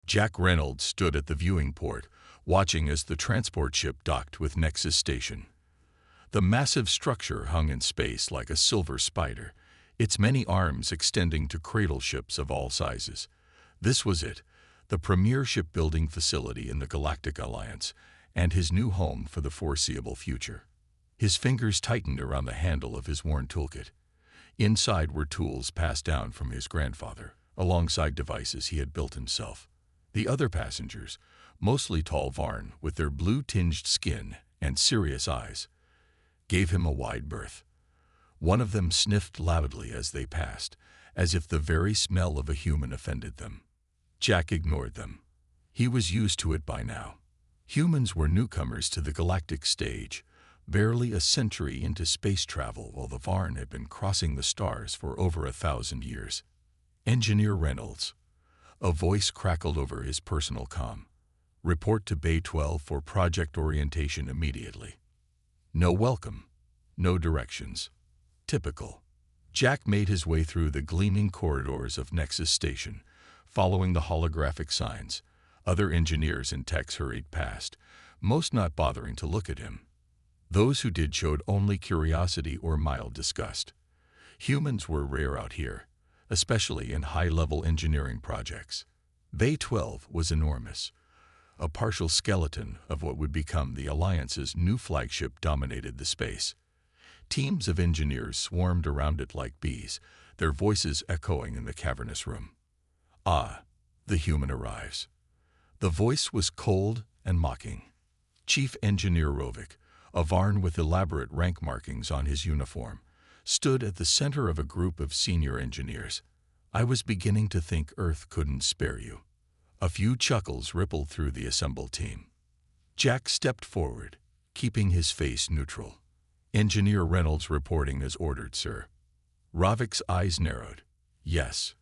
Jack Reynolds stood at the viewing port, watching as the transport ship docked with Nexus Station. The massive structure hung in space like a silver spider, its many arms extending to cradle ships of all sizes. This was it, the premier shipbuilding facility in the Galactic Alliance, and his new home for the foreseeable future. His fingers tightened around the handle of his worn toolkit. Inside were tools passed down from his grandfather, alongside devices he had built himself. The other passengers, mostly tall Varn with their blue-tinged skin and serious eyes, gave him a wide berth. One of them sniffed loudly as they passed, as if the very smell of a human offended them. Jack ignored them. He was used to it by now. Humans were newcomers to the galactic stage, barely a century into space travel, while the Varn had been crossing the stars for over 1,000 years. Engineer Reynolds. A voice crackled over his personal comm. Report to Bay 12 for project orientation immediately. No welcome. No directions. Typical. Jack made his way through the gleaming corridors of Nexus Station, following the holographic signs. Other engineers and techs hurried past, most not bothering to look at him. Those who did showed only curiosity or mild disgust. Humans were rare out here, especially in high-level engineering projects. Bay 12 was enormous. A partial skeleton of what would become the Alliance's new flagship dominated the space. Teams of engineers swarmed around it like bees, their voices echoing in the cavernous room. Ah, the human arrives. The voice was cold and mocking. Chief Engineer Rovik, a Varn with elaborate rank markings on his uniform, stood at the center of a group of senior engineers. I was beginning to think Earth couldn't spare you. A few chuckles rippled through the assembled team. Jack stepped forward, keeping his face neutral. Engineer Reynolds reporting as ordered, sir. Rovik's eyes narrowed. Yes,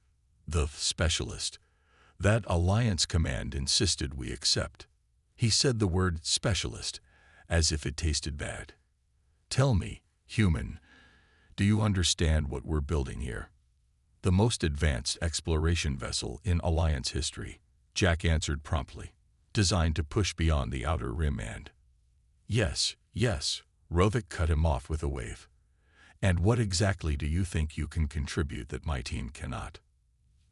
the specialist. That Alliance command insisted we accept. He said the word specialist, as if it tasted bad. Tell me, human, do you understand what we're building here? The most advanced exploration vessel in Alliance history, Jack answered promptly, designed to push beyond the outer rim and... Yes, Rovik cut him off with a wave. And what exactly do you think you can contribute that my team cannot?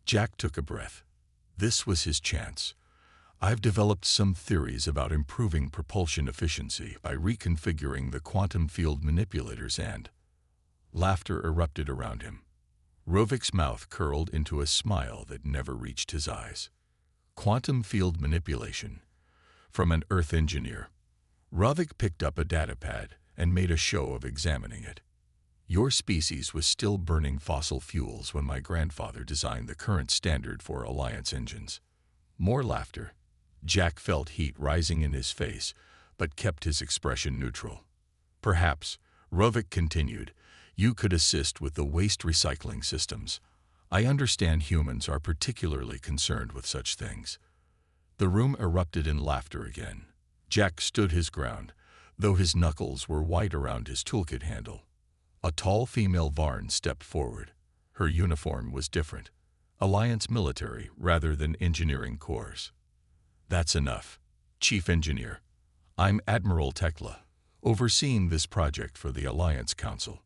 Jack took a breath. This was his chance. I've developed some theories about improving propulsion efficiency by reconfiguring the quantum field manipulators and... Laughter erupted around him. Rovik's mouth curled into a smile that never reached his eyes. Quantum field manipulation. From an Earth engineer. Rovik picked up a datapad and made a show of examining it. Your species was still burning fossil fuels when my grandfather designed the current standard for Alliance engines. More laughter. Jack felt heat rising in his face, but kept his expression neutral. Perhaps, Rovik continued, you could assist with the waste recycling systems. I understand humans are particularly concerned with such things. The room erupted in laughter again. Jack stood his ground, though his knuckles were white around his toolkit handle. A tall female Varn stepped forward. Her uniform was different. Alliance military rather than engineering corps. That's enough. Chief Engineer. I'm Admiral Tekla, overseeing this project for the Alliance Council.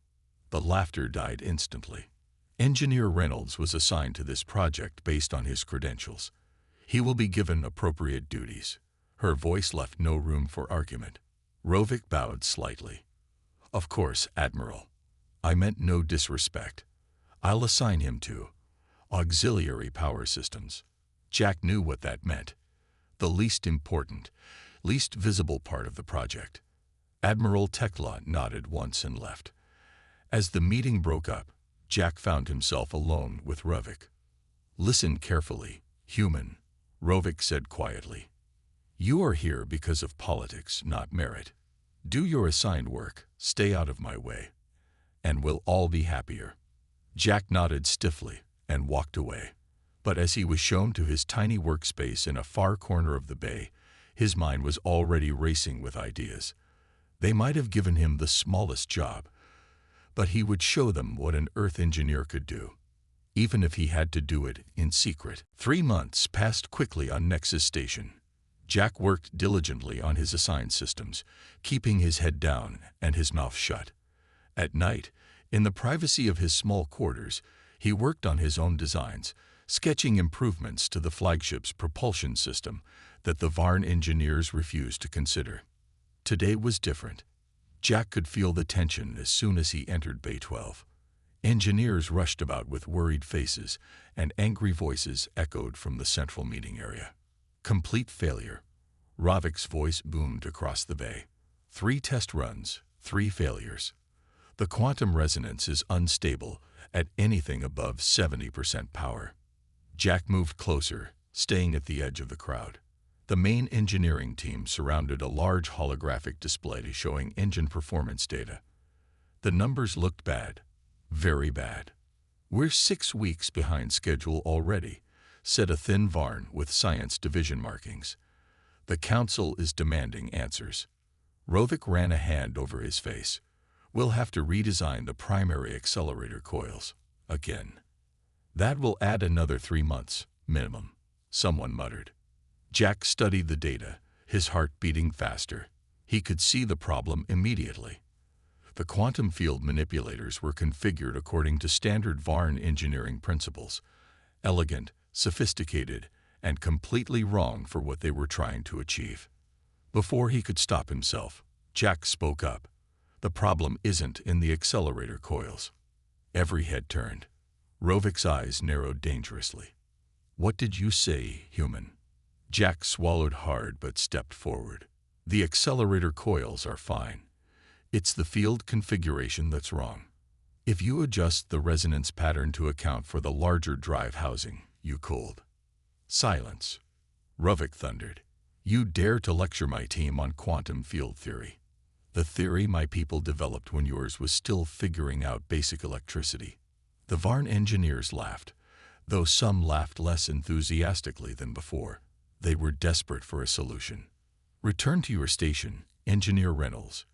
The laughter died instantly. Engineer Reynolds was assigned to this project based on his credentials. He will be given appropriate duties. Her voice left no room for argument. Rovik bowed slightly. Of course, Admiral. I meant no disrespect. I'll assign him to auxiliary power systems. Jack knew what that meant. The least important, least visible part of the project. Admiral Tekla nodded once and left. As the meeting broke up, Jack found himself alone with Rovik. Listen carefully, human, Rovik said quietly. You are here because of politics, not merit. Do your assigned work, stay out of my way, and we'll all be happier. Jack nodded stiffly and walked away. But as he was shown to his tiny workspace in a far corner of the bay, his mind was already racing with ideas. They might have given him the smallest job, but he would show them what an Earth engineer could do. even if he had to do it in secret. 3 months passed quickly on Nexus Station. Jack worked diligently on his assigned systems, keeping his head down and his mouth shut. At night, in the privacy of his small quarters, he worked on his own designs, sketching improvements to the flagship's propulsion system that the Varn engineers refused to consider. Today was different. Jack could feel the tension as soon as he entered Bay 12. Engineers rushed about with worried faces, and angry voices echoed from the central meeting area. Complete failure. Rovik's voice boomed across the bay. 3 test runs, 3 failures. The quantum resonance is unstable at anything above 70% power. Jack moved closer, staying at the edge of the crowd. The main engineering team surrounded a large holographic display showing engine performance data. The numbers looked bad, very bad. "We're 6 weeks behind schedule already," said a thin Varn with science division markings. "The council is demanding answers." Rovik ran a hand over his face. "We'll have to redesign the primary accelerator coils again." "That will add another 3 months, minimum," someone muttered. Jack studied the data, his heart beating faster. He could see the problem immediately. The quantum field manipulators were configured according to standard Varn engineering principles, elegant, sophisticated, and completely wrong for what they were trying to achieve. Before he could stop himself, Jack spoke up. "The problem isn't in the accelerator coils." Every head turned. Rovik's eyes narrowed dangerously. "What did you say, human?" Jack swallowed hard but stepped forward. "The accelerator coils are fine. It's the field configuration that's wrong. If you adjust the resonance pattern to account for the larger drive housing, you cooled." "Silence," Rovik thundered. "You dare to lecture my team on quantum field theory. The theory my people developed when yours was still figuring out basic electricity." The Varn engineers laughed, though some laughed less enthusiastically than before. They were desperate for a solution. "Return to your station, Engineer Reynolds,"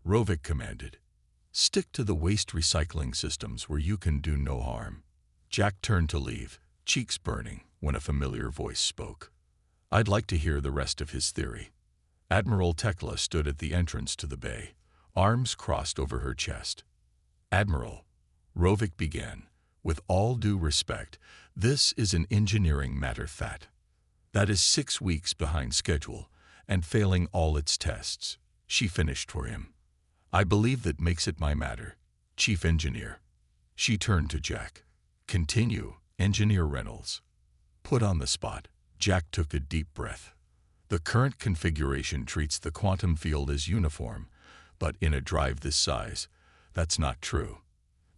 Rovik commanded. "Stick to the waste recycling systems where you can do no harm." Jack turned to leave, cheeks burning, when a familiar voice spoke. "I'd like to hear the rest of his theory." Admiral Tekla stood at the entrance to the bay, arms crossed over her chest. "Admiral," Rovik began, "with all due respect, this is an engineering matter fat. That is 6 weeks behind schedule and failing all its tests," she finished for him. "I believe that makes it my matter, Chief Engineer." She turned to Jack. "Continue, Engineer Reynolds." Put on the spot, Jack took a deep breath. The current configuration treats the quantum field as uniform, but in a drive this size, that's not true.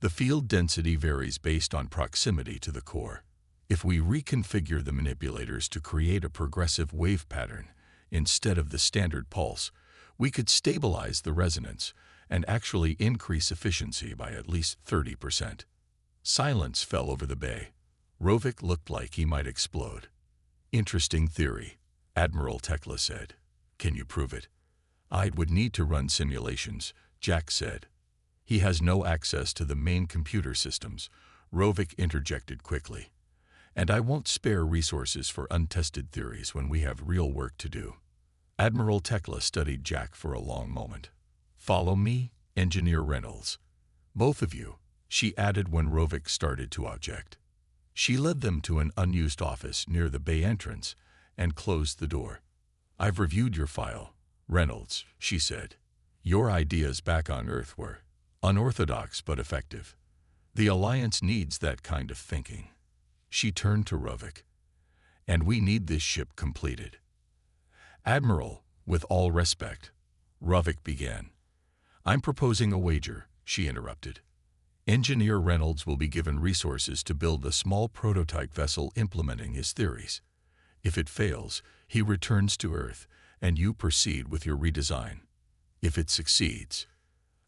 The field density varies based on proximity to the core. If we reconfigure the manipulators to create a progressive wave pattern instead of the standard pulse, we could stabilize the resonance and actually increase efficiency by at least 30%. Silence fell over the bay. Rovik looked like he might explode. "Interesting theory," Admiral Tekla said. "Can you prove it?" "I would need to run simulations," Jack said. "He has no access to the main computer systems," Rovik interjected quickly. "And I won't spare resources for untested theories when we have real work to do." Admiral Tekla studied Jack for a long moment. "Follow me, Engineer Reynolds. Both of you," she added when Rovik started to object. She led them to an unused office near the bay entrance and closed the door. "I've reviewed your file, Reynolds," she said. "Your ideas back on Earth were unorthodox but effective. The Alliance needs that kind of thinking." She turned to Rovik. "And we need this ship completed." "Admiral, with all respect," Rovik began. "I'm proposing a wager," she interrupted. "Engineer Reynolds will be given resources to build a small prototype vessel implementing his theories. If it fails, he returns to Earth, and you proceed with your redesign. If it succeeds,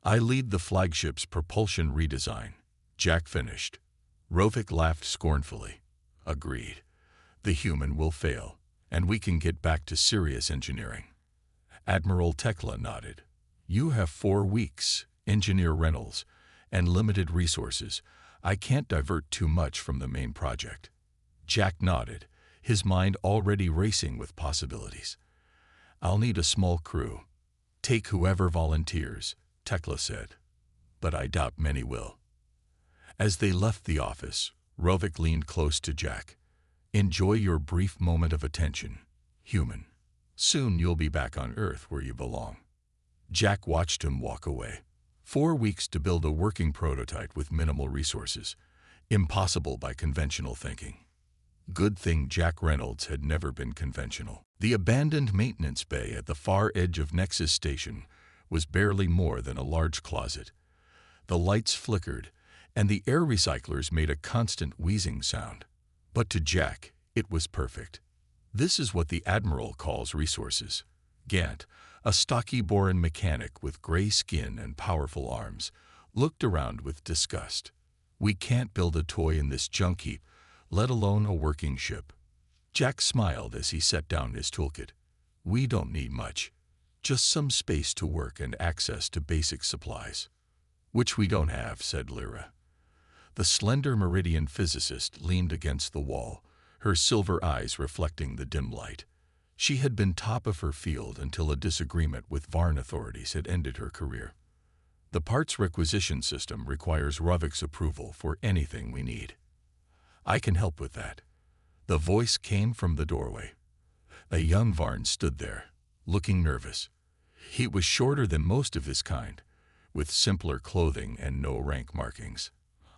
I lead the flagship's propulsion redesign." Jack finished. Rovik laughed scornfully. "Agreed. The human will fail, and we can get back to serious engineering." Admiral Tekla nodded. "You have 4 weeks, Engineer Reynolds, and limited resources. I can't divert too much from the main project. Jack nodded, his mind already racing with possibilities. I'll need a small crew. Take whoever volunteers, Tekla said. But I doubt many will. As they left the office, Rovik leaned close to Jack. Enjoy your brief moment of attention, human. Soon you'll be back on Earth where you belong. Jack watched him walk away. 4 weeks to build a working prototype with minimal resources. Impossible by conventional thinking. Good thing Jack Reynolds had never been conventional. The abandoned maintenance bay at the far edge of Nexus Station was barely more than a large closet. The lights flickered, and the air recyclers made a constant wheezing sound. But to Jack, it was perfect. This is what the Admiral calls resources. Gant, a stocky Boran mechanic with gray skin and powerful arms, looked around with disgust. We can't build a toy in this junk heap, let alone a working ship. Jack smiled as he set down his toolkit. We don't need much. Just some space to work and access to basic supplies. Which we don't have, said Lyra. The slender Meridian physicist leaned against the wall, her silver eyes reflecting the dim light. She had been top of her field until a disagreement with Varn authorities had ended her career. The parts requisition system requires Rovik's approval for anything we need. I can help with that. The voice came from the doorway. A young Varn stood there, looking nervous. He was shorter than most of his kind, with simpler clothing and no rank markings.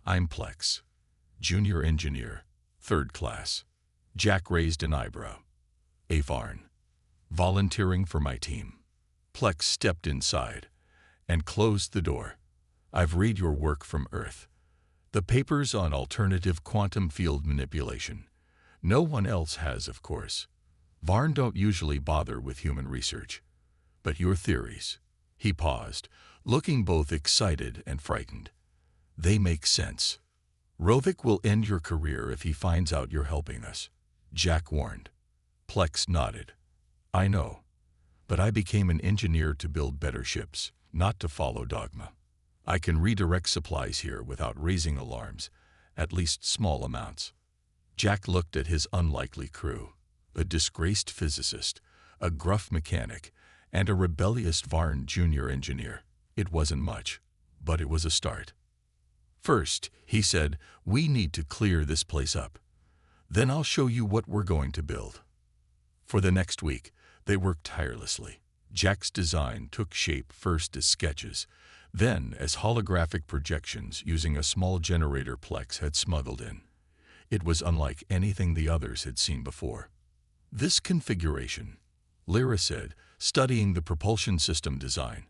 I'm Plex, junior engineer, 3rd class. Jack raised an eyebrow. A Varn. Volunteering for my team. Plex stepped inside and closed the door. I've read your work from Earth. The papers on alternative quantum field manipulation. No one else has, of course. Varn don't usually bother with human research. But your theories. He paused, looking both excited and frightened. They make sense. Rovik will end your career if he finds out you're helping us, Jack warned. Plex nodded. I know. But I became an engineer to build better ships, not to follow dogma. I can redirect supplies here without raising alarms, at least small amounts. Jack looked at his unlikely crew, a disgraced physicist, a gruff mechanic, and a rebellious Varn junior engineer. It wasn't much, but it was a start. First, he said, we need to clear this place up. Then I'll show you what we're going to build. For the next week, they worked tirelessly. Jack's design took shape first as sketches, then as holographic projections using a small generator Plex had smuggled in. It was unlike anything the others had seen before. This configuration, Lyra said, studying the propulsion system design,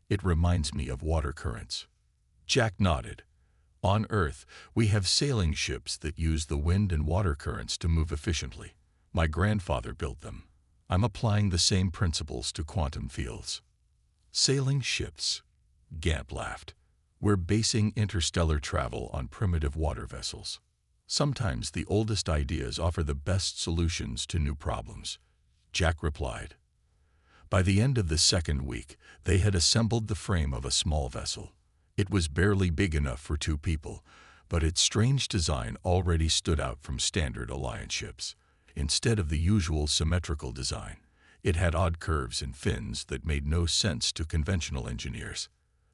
it reminds me of water currents. Jack nodded. On Earth, we have sailing ships that use the wind and water currents to move efficiently. My grandfather built them. I'm applying the same principles to quantum fields. Sailing ships, Gant laughed. We're basing interstellar travel on primitive water vessels. Sometimes the oldest ideas offer the best solutions to new problems, Jack replied. By the end of the second week, they had assembled the frame of a small vessel. It was barely big enough for 2 people, but its strange design already stood out from standard Alliance ships. Instead of the usual symmetrical design, it had odd curves and fins that made no sense to conventional engineers.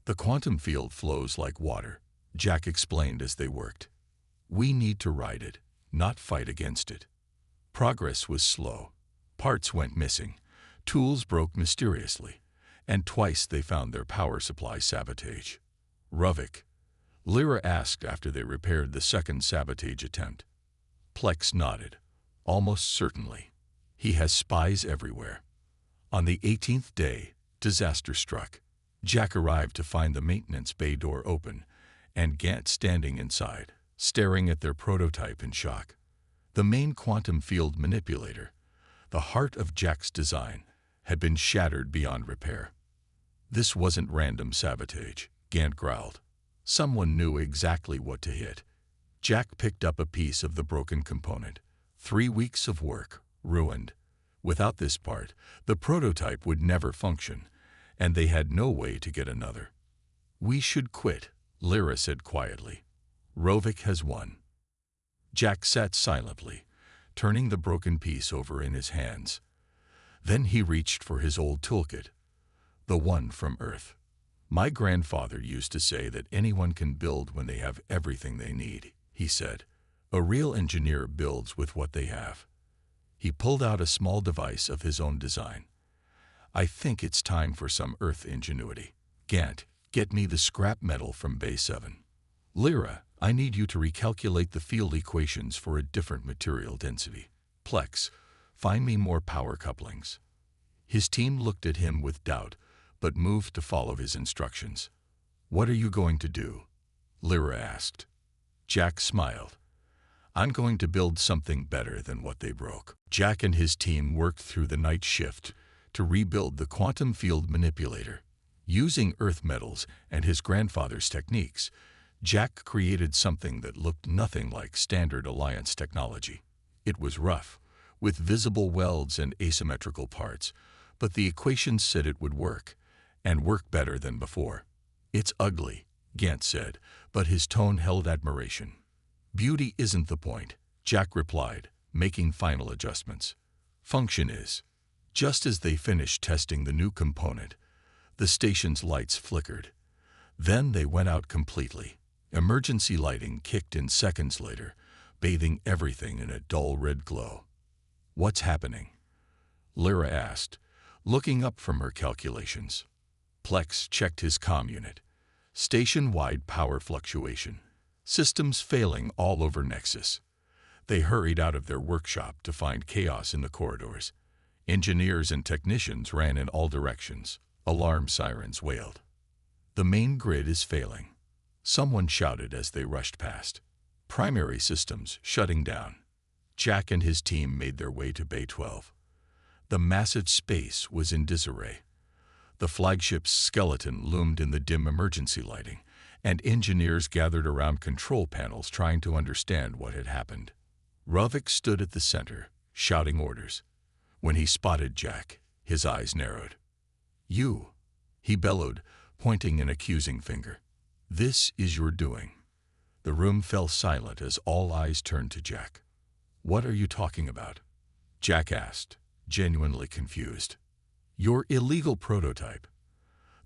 The quantum field flows like water, Jack explained as they worked. We need to ride it, not fight against it. Progress was slow. Parts went missing, tools broke mysteriously, and twice they found their power supply sabotage. Rovik, Lyra asked after they repaired the second sabotage attempt. Plex nodded. Almost certainly. He has spies everywhere. On the 18th day, disaster struck. Jack arrived to find the maintenance bay door open, and Gant standing inside, staring at their prototype in shock. The main quantum field manipulator, the heart of Jack's design, had been shattered beyond repair. This wasn't random sabotage, Gant growled. Someone knew exactly what to hit. Jack picked up a piece of the broken component. 3 weeks of work, ruined. Without this part, the prototype would never function, and they had no way to get another. We should quit, Lyra said quietly. Rovik has won. Jack sat silently, turning the broken piece over in his hands. Then he reached for his old toolkit, the one from Earth. My grandfather used to say that anyone can build when they have everything they need, he said. A real engineer builds with what they have. He pulled out a small device of his own design. I think it's time for some Earth ingenuity. Gant, get me the scrap metal from Bay 7. Lyra, I need you to recalculate the field equations for a different material density. Plex, find me more power couplings. His team looked at him with doubt, but moved to follow his instructions. What are you going to do? Lyra asked. Jack smiled. I'm going to build something better than what they broke. Jack and his team worked through the night shift to rebuild the quantum field manipulator. Using Earth metals and his grandfather's techniques, Jack created something that looked nothing like standard Alliance technology. It was rough, with visible welds and asymmetrical parts, but the equations said it would work, and work better than before. It's ugly, Gant said, but his tone held admiration. Beauty isn't the point, Jack replied, making final adjustments. Function is. Just as they finished testing the new component, the station's lights flickered. Then they went out completely. Emergency lighting kicked in seconds later, bathing everything in a dull red glow. What's happening? Lyra asked, looking up from her calculations. Plex checked his comm unit. Station-wide power fluctuation. Systems failing all over Nexus. They hurried out of their workshop to find chaos in the corridors. Engineers and technicians ran in all directions. Alarm sirens wailed. The main grid is failing. Someone shouted as they rushed past. Primary systems shutting down. Jack and his team made their way to Bay 12. The massive space was in disarray. The flagship's skeleton loomed in the dim emergency lighting, and engineers gathered around control panels trying to understand what had happened. Rovik stood at the center, shouting orders. When he spotted Jack, his eyes narrowed. You, he bellowed, pointing an accusing finger. This is your doing. The room fell silent as all eyes turned to Jack. What are you talking about? Jack asked, genuinely confused. Your illegal prototype.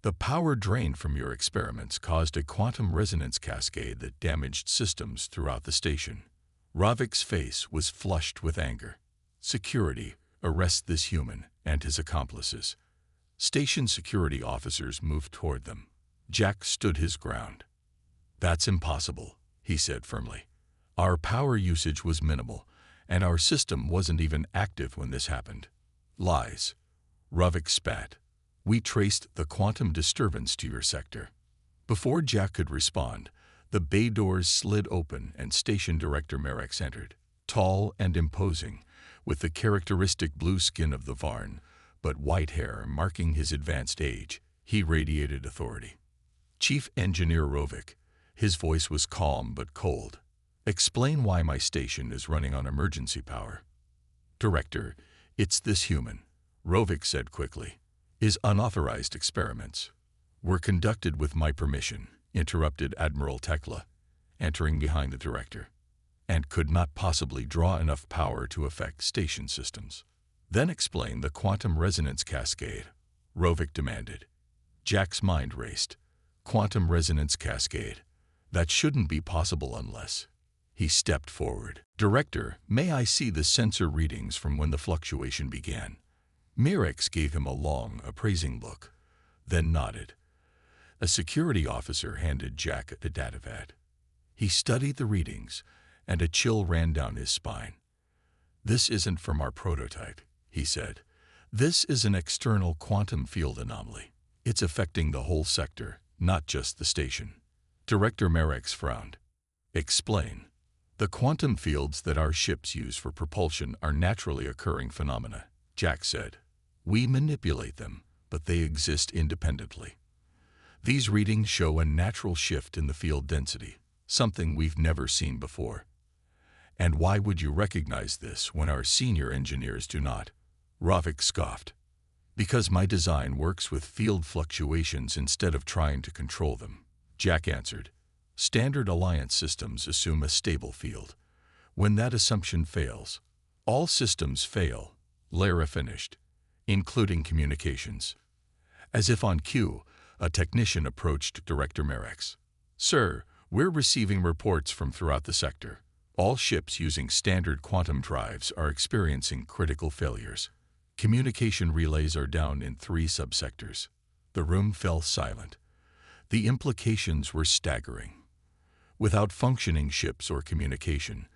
The power drain from your experiments caused a quantum resonance cascade that damaged systems throughout the station. Rovik's face was flushed with anger. Security, arrest this human and his accomplices. Station security officers moved toward them. Jack stood his ground. That's impossible, he said firmly. Our power usage was minimal, and our system wasn't even active when this happened. Lies. Rovik spat. We traced the quantum disturbance to your sector. Before Jack could respond, the bay doors slid open and Station Director Merex entered. Tall and imposing, with the characteristic blue skin of the Varn, but white hair marking his advanced age, he radiated authority. Chief Engineer Rovik, his voice was calm but cold. Explain why my station is running on emergency power. Director, it's this human, Rovik said quickly. His unauthorized experiments were conducted with my permission, interrupted Admiral Tekla, entering behind the director, and could not possibly draw enough power to affect station systems. Then explain the quantum resonance cascade, Rovik demanded. Jack's mind raced. Quantum resonance cascade. That shouldn't be possible unless. He stepped forward. Director, may I see the sensor readings from when the fluctuation began? Merex gave him a long, appraising look, then nodded. A security officer handed Jack a datapad. He studied the readings, and a chill ran down his spine. This isn't from our prototype, he said. This is an external quantum field anomaly. It's affecting the whole sector, not just the station. Director Merex frowned. Explain. The quantum fields that our ships use for propulsion are naturally occurring phenomena, Jack said. We manipulate them, but they exist independently. These readings show a natural shift in the field density, something we've never seen before. And why would you recognize this when our senior engineers do not? Rovik scoffed. Because my design works with field fluctuations instead of trying to control them, Jack answered. Standard alliance systems assume a stable field. When that assumption fails, all systems fail, Lara finished, including communications. As if on cue, a technician approached Director Merex. "Sir, we're receiving reports from throughout the sector. All ships using standard quantum drives are experiencing critical failures. Communication relays are down in 3 subsectors." The room fell silent. The implications were staggering. Without functioning ships or communication,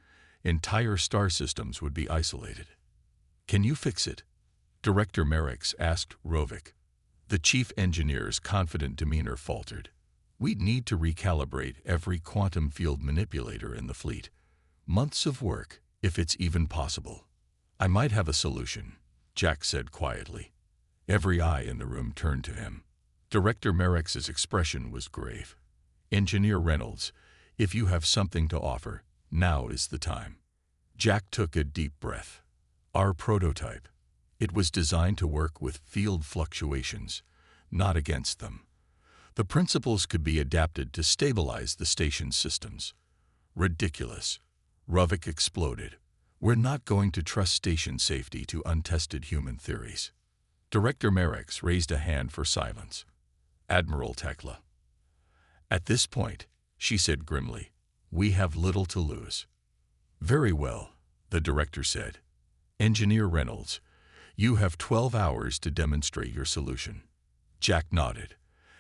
entire star systems would be isolated. "Can you fix it?" Director Merex asked Rovik. The chief engineer's confident demeanor faltered. "We'd need to recalibrate every quantum field manipulator in the fleet. Months of work, if it's even possible." "I might have a solution," Jack said quietly. Every eye in the room turned to him. Director Merex's expression was grave. "Engineer Reynolds, if you have something to offer, now is the time." Jack took a deep breath. "Our prototype. It was designed to work with field fluctuations, not against them. The principles could be adapted to stabilize the station's systems." "Ridiculous," Rovik exploded. "We're not going to trust station safety to untested human theories." Director Merex raised a hand for silence. Admiral Tekla. "At this point," she said grimly, "we have little to lose." "Very well," the director said. "Engineer Reynolds, you have 12 hours to demonstrate your solution." Jack nodded.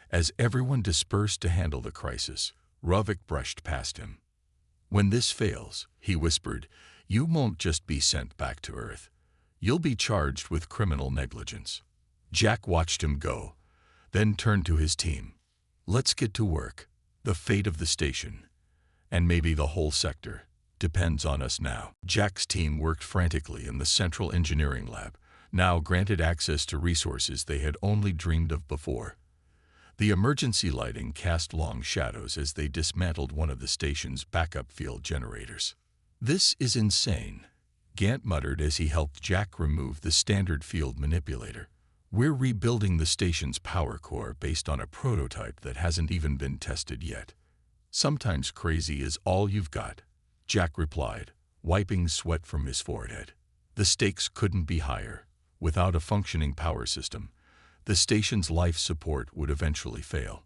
As everyone dispersed to handle the crisis, Rovik brushed past him. "When this fails," he whispered, "you won't just be sent back to Earth. You'll be charged with criminal negligence." Jack watched him go, then turned to his team. "Let's get to work. The fate of the station, and maybe the whole sector, depends on us now." Jack's team worked frantically in the central engineering lab, now granted access to resources they had only dreamed of before. The emergency lighting cast long shadows as they dismantled one of the station's backup field generators. "This is insane," Gant muttered as he helped Jack remove the standard field manipulator. "We're rebuilding the station's power core based on a prototype that hasn't even been tested yet." "Sometimes crazy is all you've got," Jack replied, wiping sweat from his forehead. The stakes couldn't be higher. Without a functioning power system, the station's life support would eventually fail.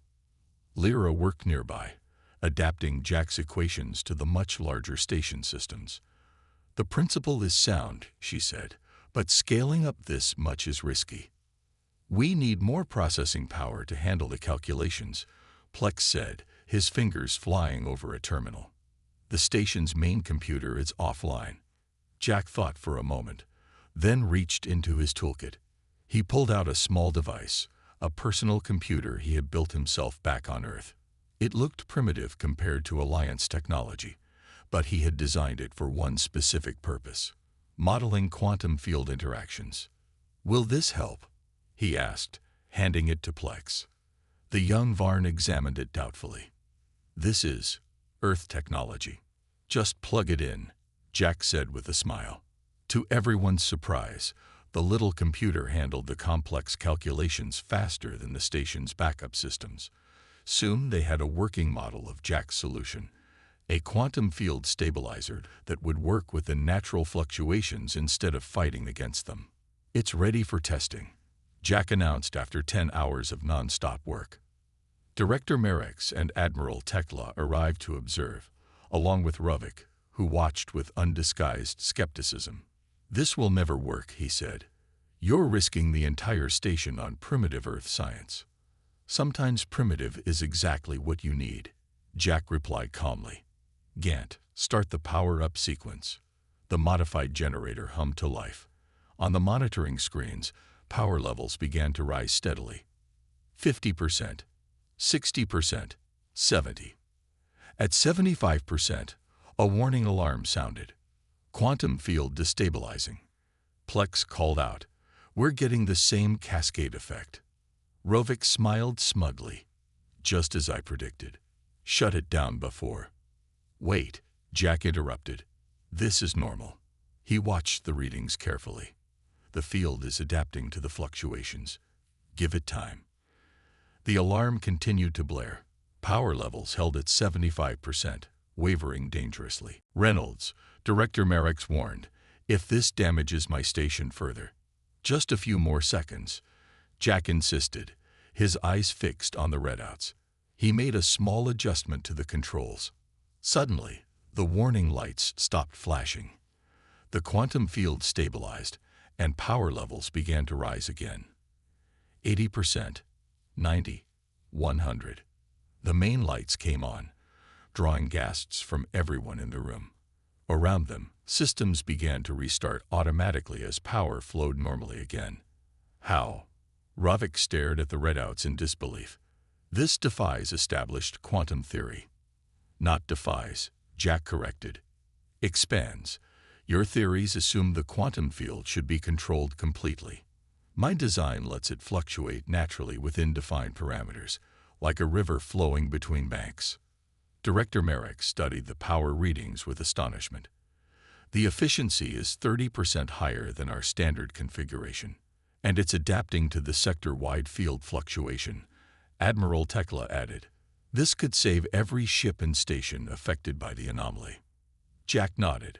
Lyra worked nearby, adapting Jack's equations to the much larger station systems. "The principle is sound," she said, "but scaling up this much is risky." "We need more processing power to handle the calculations," Plex said, his fingers flying over a terminal. "The station's main computer is offline." Jack thought for a moment, then reached into his toolkit. He pulled out a small device, a personal computer he had built himself back on Earth. It looked primitive compared to Alliance technology, but he had designed it for one specific purpose: modeling quantum field interactions. "Will this help?" he asked, handing it to Plex. The young Varn examined it doubtfully. "This is Earth technology. Just plug it in," Jack said with a smile. To everyone's surprise, the little computer handled the complex calculations faster than the station's backup systems. Soon they had a working model of Jack's solution, a quantum field stabilizer that would work with the natural fluctuations instead of fighting against them. "It's ready for testing," Jack announced after 10 hours of non-stop work. Director Merex and Admiral Tekla arrived to observe, along with Rovik, who watched with undisguised skepticism. "This will never work," he said. "You're risking the entire station on primitive Earth science." "Sometimes primitive is exactly what you need," Jack replied calmly. "Gant, start the power-up sequence." The modified generator hummed to life. On the monitoring screens, power levels began to rise steadily. 50%, 60%, 70%. At 75%, a warning alarm sounded. "Quantum field destabilizing." Plex called out, "We're getting the same cascade effect." Rovik smiled smugly. "Just as I predicted. Shut it down before." "Wait," Jack interrupted. "This is normal." He watched the readings carefully. "The field is adapting to the fluctuations. Give it time." The alarm continued to blare. Power levels held at 75%, wavering dangerously. Reynolds, Director Merrick's warned, "If this damages my station further." "Just a few more seconds," Jack insisted, his eyes fixed on the readouts. He made a small adjustment to the controls. Suddenly, the warning lights stopped flashing. The quantum field stabilized, and power levels began to rise again. 80%, 90, 100. The main lights came on, drawing gasps from everyone in the room. Around them, systems began to restart automatically as power flowed normally again. How? Ravik stared at the readouts in disbelief. "This defies established quantum theory." "Not defies," Jack corrected. "Expands. Your theories assume the quantum field should be controlled completely. My design lets it fluctuate naturally within defined parameters, like a river flowing between banks." Director Merrick studied the power readings with astonishment. "The efficiency is 30% higher than our standard configuration, and it's adapting to the sector-wide field fluctuation," Admiral Tekla added. "This could save every ship and station affected by the anomaly." Jack nodded.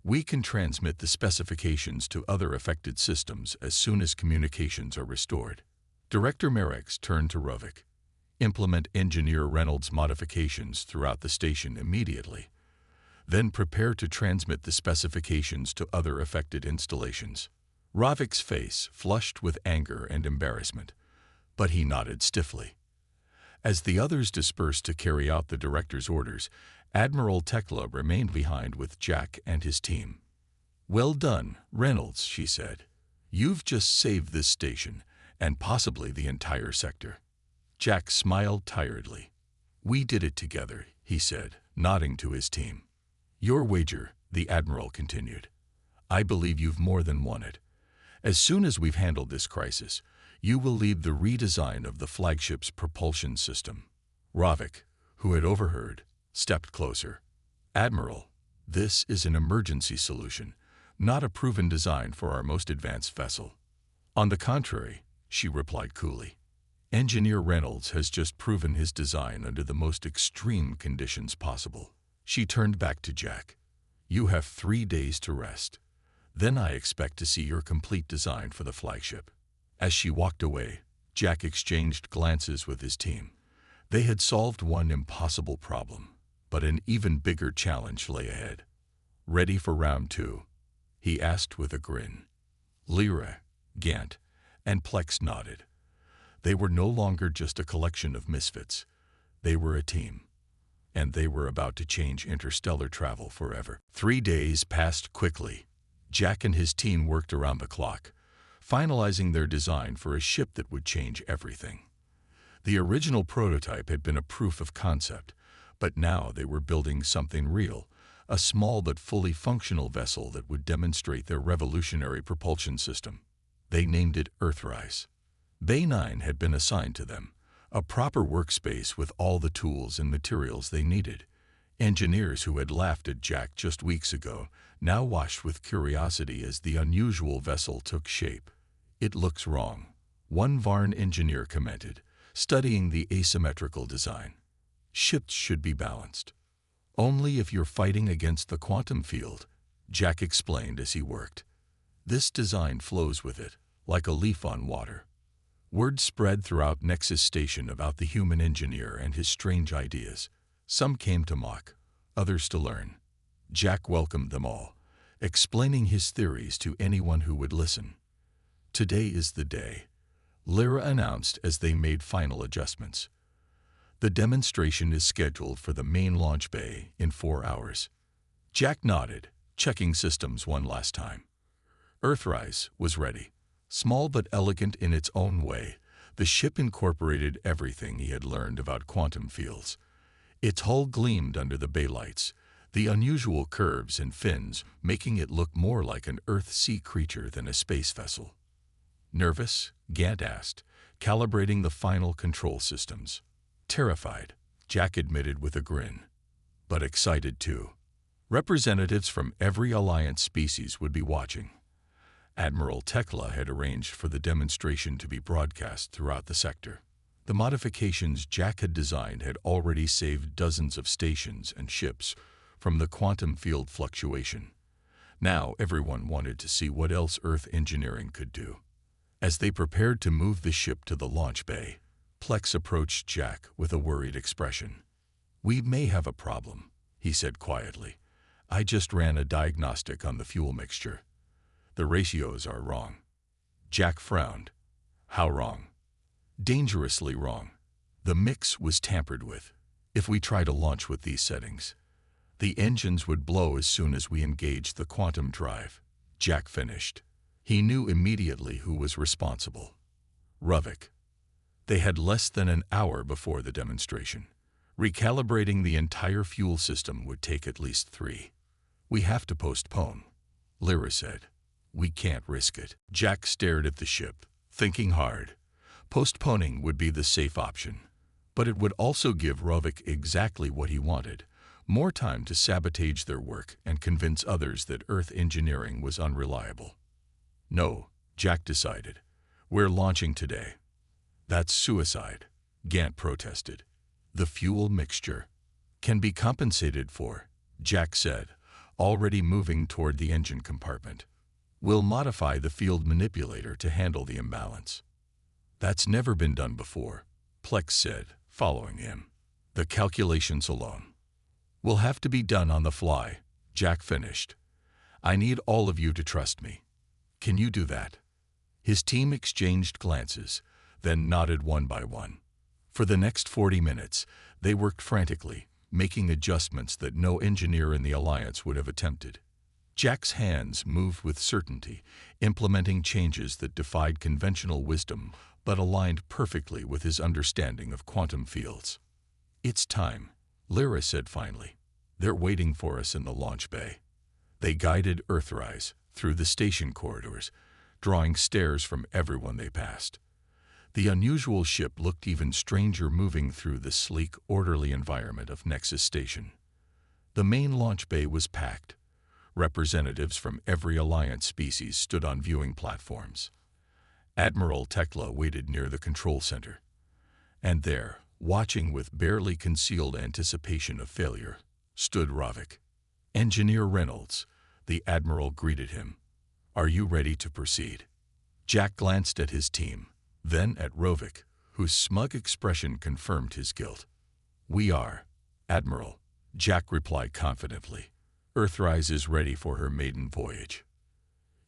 "We can transmit the specifications to other affected systems as soon as communications are restored." Director Merrick turned to Ravik. "Implement Engineer Reynolds' modifications throughout the station immediately. Then prepare to transmit the specifications to other affected installations." Ravik's face flushed with anger and embarrassment, but he nodded stiffly. As the others dispersed to carry out the director's orders, Admiral Tekla remained behind with Jack and his team. "Well done, Reynolds," she said. "You've just saved this station, and possibly the entire sector." Jack smiled tiredly. "We did it together," he said, nodding to his team. "Your wager," the Admiral continued. "I believe you've more than won it. As soon as we've handled this crisis, you will lead the redesign of the flagship's propulsion system." Ravik, who had overheard, stepped closer. "Admiral, this is an emergency solution, not a proven design for our most advanced vessel." "On the contrary," she replied coolly. "Engineer Reynolds has just proven his design under the most extreme conditions possible." She turned back to Jack. "You have 3 days to rest. Then I expect to see your complete design for the flagship." As she walked away, Jack exchanged glances with his team. They had solved one impossible problem, but an even bigger challenge lay ahead. "Ready for round 2?" he asked with a grin. Lyra, Gant, and Plex nodded. They were no longer just a collection of misfits. They were a team, and they were about to change interstellar travel forever. 3 days passed quickly. Jack and his team worked around the clock, finalizing their design for a ship that would change everything. The original prototype had been a proof of concept, but now they were building something real, a small but fully functional vessel that would demonstrate their revolutionary propulsion system. They named it Earthrise. Bay 9 had been assigned to them, a proper workspace with all the tools and materials they needed. Engineers who had laughed at Jack just weeks ago now watched with curiosity as the unusual vessel took shape. "It looks wrong," one Varn engineer commented, studying the asymmetrical design. "Ships should be balanced." "Only if you're fighting against the quantum field," Jack explained as he worked. "This design flows with it, like a leaf on water." Word spread throughout Nexus Station about the human engineer and his strange ideas. Some came to mock, others to learn. Jack welcomed them all, explaining his theories to anyone who would listen. "Today is the day," Lyra announced as they made final adjustments. "The demonstration is scheduled for the main launch bay in 4 hours." Jack nodded, checking systems one last time. Earthrise was ready. Small but elegant in its own way, the ship incorporated everything he had learned about quantum fields. Its hull gleamed under the bay lights, the unusual curves and fins making it look more like an Earth-sea creature than a space vessel. "Nervous?" Gant asked, calibrating the final control systems. "Terrified," Jack admitted with a grin. "But excited too." Representatives from every Alliance species would be watching. Admiral Tekla had arranged for the demonstration to be broadcast throughout the sector. The modifications Jack had designed had already saved dozens of stations and ships from the quantum field fluctuation. Now everyone wanted to see what else Earth engineering could do. As they prepared to move the ship to the launch bay, Plex approached Jack with a worried expression. "We may have a problem," he said quietly. "I just ran a diagnostic on the fuel mixture. The ratios are wrong." Jack frowned. "How wrong?" "Dangerously wrong. The mix was tampered with. If we try to launch with these settings, the engines would blow as soon as we engaged the quantum drive." Jack finished. He knew immediately who was responsible. Ruvik. They had less than an hour before the demonstration. Recalibrating the entire fuel system would take at least 3. "We have to postpone," Lyra said. "We can't risk it." Jack stared at the ship, thinking hard. Postponing would be the safe option, but it would also give Ruvik exactly what he wanted: more time to sabotage their work and convince others that Earth engineering was unreliable. "No," Jack decided. "We're launching today." "That's suicide," Gant protested. "The fuel mixture can be compensated for," Jack said, already moving toward the engine compartment. "We'll modify the field manipulator to handle the imbalance." "That's never been done before," Plex said, following him. "The calculations alone will have to be done on the fly," Jack finished. "I need all of you to trust me. Can you do that?" His team exchanged glances, then nodded one by one. For the next 40 minutes, they worked frantically, making adjustments that no engineer in the Alliance would have attempted. Jack's hands moved with certainty, implementing changes that defied conventional wisdom but aligned perfectly with his understanding of quantum fields. "It's time," Lyra said finally. "They're waiting for us in the launch bay." They guided Earthrise through the station corridors, drawing stares from everyone they passed. The unusual ship looked even stranger moving through the sleek, orderly environment of Nexus Station. The main launch bay was packed. Representatives from every Alliance species stood on viewing platforms. Admiral Tekla waited near the control center. And there, watching with barely concealed anticipation of failure, stood Ruvik. "Engineer Reynolds," the Admiral greeted him. "Are you ready to proceed?" Jack glanced at his team, then at Ruvik, whose smug expression confirmed his guilt. "We are, Admiral," Jack replied confidently. "Earthrise is ready for her maiden voyage."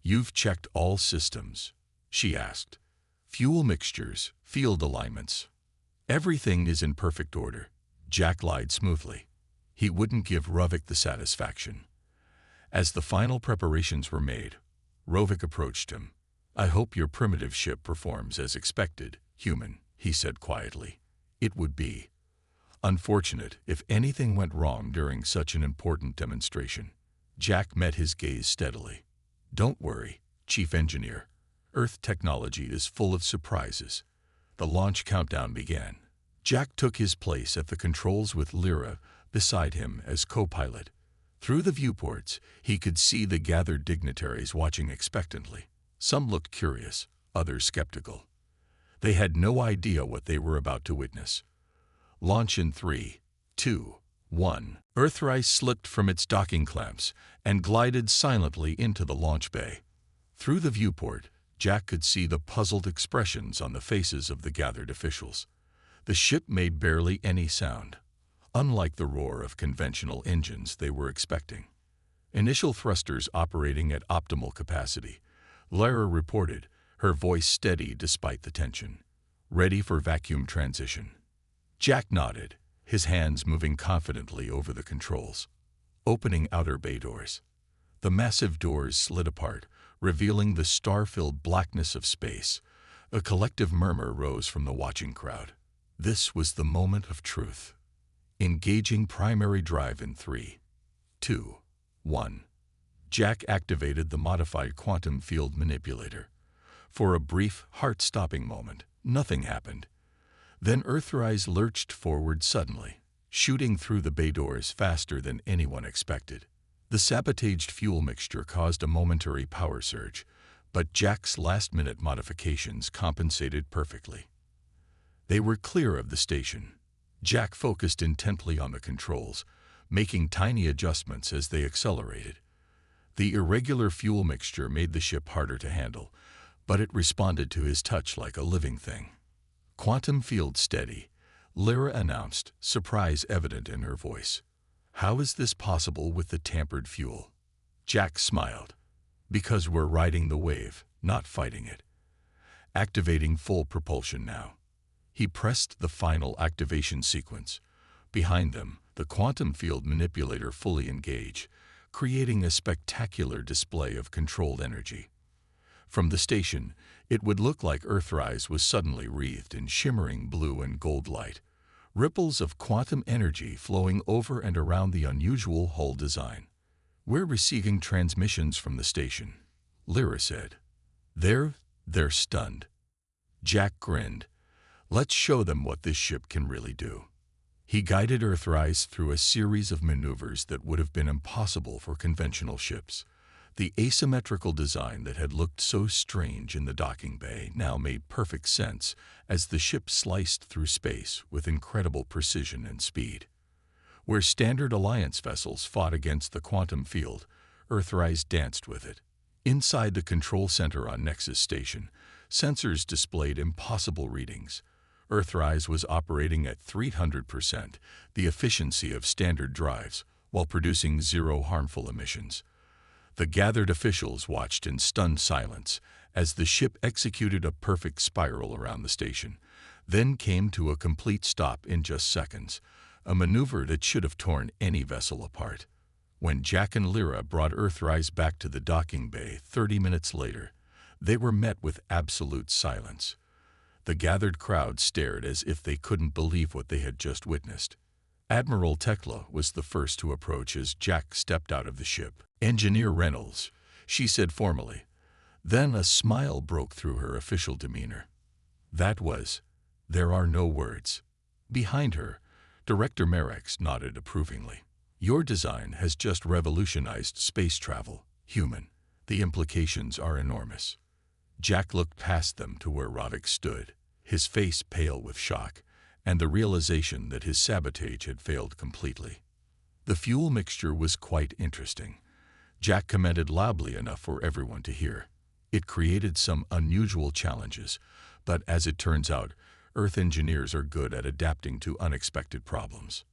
"You've checked all systems?" she asked. "Fuel mixtures, field alignments." "Everything is in perfect order," Jack lied smoothly. He wouldn't give Ruvik the satisfaction. As the final preparations were made, Ruvik approached him. "I hope your primitive ship performs as expected, human," he said quietly. "It would be unfortunate if anything went wrong during such an important demonstration." Jack met his gaze steadily. "Don't worry, Chief Engineer. Earth technology is full of surprises." The launch countdown began. Jack took his place at the controls with Lyra beside him as co-pilot. Through the viewports, he could see the gathered dignitaries watching expectantly. Some looked curious, others skeptical. They had no idea what they were about to witness. Launch in 3, 2, 1. Earthrise slipped from its docking clamps and glided silently into the launch bay. Through the viewport, Jack could see the puzzled expressions on the faces of the gathered officials. The ship made barely any sound, unlike the roar of conventional engines they were expecting. Initial thrusters operating at optimal capacity, Lyra reported, her voice steady despite the tension. "Ready for vacuum transition." Jack nodded, his hands moving confidently over the controls. Opening outer bay doors. The massive doors slid apart, revealing the star-filled blackness of space. A collective murmur rose from the watching crowd. This was the moment of truth. Engaging primary drive in 3, 2, 1. Jack activated the modified quantum field manipulator. For a brief, heart-stopping moment, nothing happened. Then Earthrise lurched forward suddenly, shooting through the bay doors faster than anyone expected. The sabotaged fuel mixture caused a momentary power surge, but Jack's last-minute modifications compensated perfectly. They were clear of the station. Jack focused intently on the controls, making tiny adjustments as they accelerated. The irregular fuel mixture made the ship harder to handle, but it responded to his touch like a living thing. "Quantum field steady," Lyra announced, surprise evident in her voice. "How is this possible with the tampered fuel?" Jack smiled. "Because we're riding the wave, not fighting it. Activating full propulsion now." He pressed the final activation sequence. Behind them, the quantum field manipulator fully engaged, creating a spectacular display of controlled energy. From the station, it would look like Earthrise was suddenly wreathed in shimmering blue and gold light, ripples of quantum energy flowing over and around the unusual hull design. "We're receiving transmissions from the station," Lyra said. They're stunned." Jack grinned. "Let's show them what this ship can really do." He guided Earthrise through a series of maneuvers that would have been impossible for conventional ships. The asymmetrical design that had looked so strange in the docking bay now made perfect sense as the ship sliced through space with incredible precision and speed. Where standard Alliance vessels fought against the quantum field, Earthrise danced with it. Inside the control center on Nexus Station, sensors displayed impossible readings. Earthrise was operating at 300%, the efficiency of standard drives, while producing zero harmful emissions. The gathered officials watched in stunned silence as the ship executed a perfect spiral around the station, then came to a complete stop in just seconds, a maneuver that should have torn any vessel apart. When Jack and Lyra brought Earthrise back to the docking bay 30 minutes later, they were met with absolute silence. The gathered crowd stared as if they couldn't believe what they had just witnessed. Admiral Tekla was the first to approach as Jack stepped out of the ship. "Engineer Reynolds," she said formally. Then a smile broke through her official demeanor. There are no words. Behind her, Director Merex nodded approvingly. "Your design has just revolutionized space travel, human. The implications are enormous." Jack looked past them to where Ravik stood, his face pale with shock, and the realization that his sabotage had failed completely. The fuel mixture was quite interesting. Jack commented loudly enough for everyone to hear. It created some unusual challenges, but as it turns out, Earth engineers are good at adapting to unexpected problems.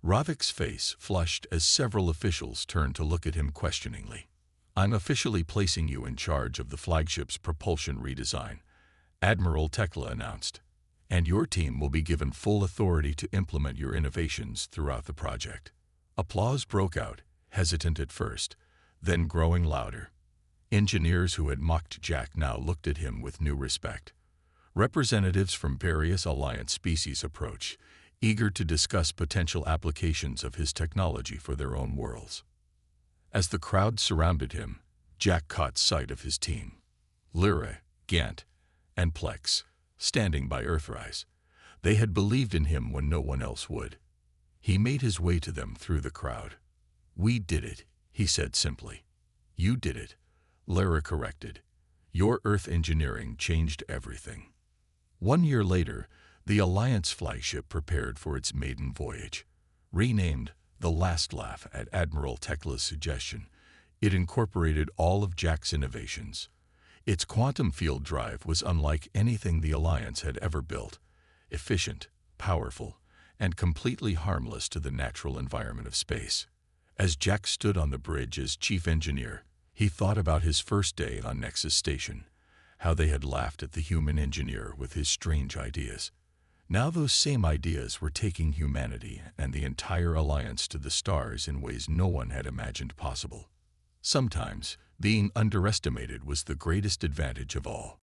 Ravik's face flushed as several officials turned to look at him questioningly. "I'm officially placing you in charge of the flagship's propulsion redesign," Admiral Tekla announced. "And your team will be given full authority to implement your innovations throughout the project." Applause broke out, hesitant at first, then growing louder. Engineers who had mocked Jack now looked at him with new respect. Representatives from various Alliance species approached, eager to discuss potential applications of his technology for their own worlds. As the crowd surrounded him, Jack caught sight of his team. Lyra, Gant, and Plex, standing by Earthrise. They had believed in him when no one else would. He made his way to them through the crowd. "We did it," he said simply. "You did it," Lyra corrected. "Your Earth engineering changed everything." 1 year later, the Alliance flagship prepared for its maiden voyage. Renamed The Last Laugh at Admiral Tekla's suggestion, it incorporated all of Jack's innovations. Its quantum field drive was unlike anything the Alliance had ever built, efficient, powerful, and completely harmless to the natural environment of space. As Jack stood on the bridge as chief engineer, he thought about his first day on Nexus Station, how they had laughed at the human engineer with his strange ideas. Now those same ideas were taking humanity and the entire Alliance to the stars in ways no one had imagined possible. Sometimes, being underestimated was the greatest advantage of all.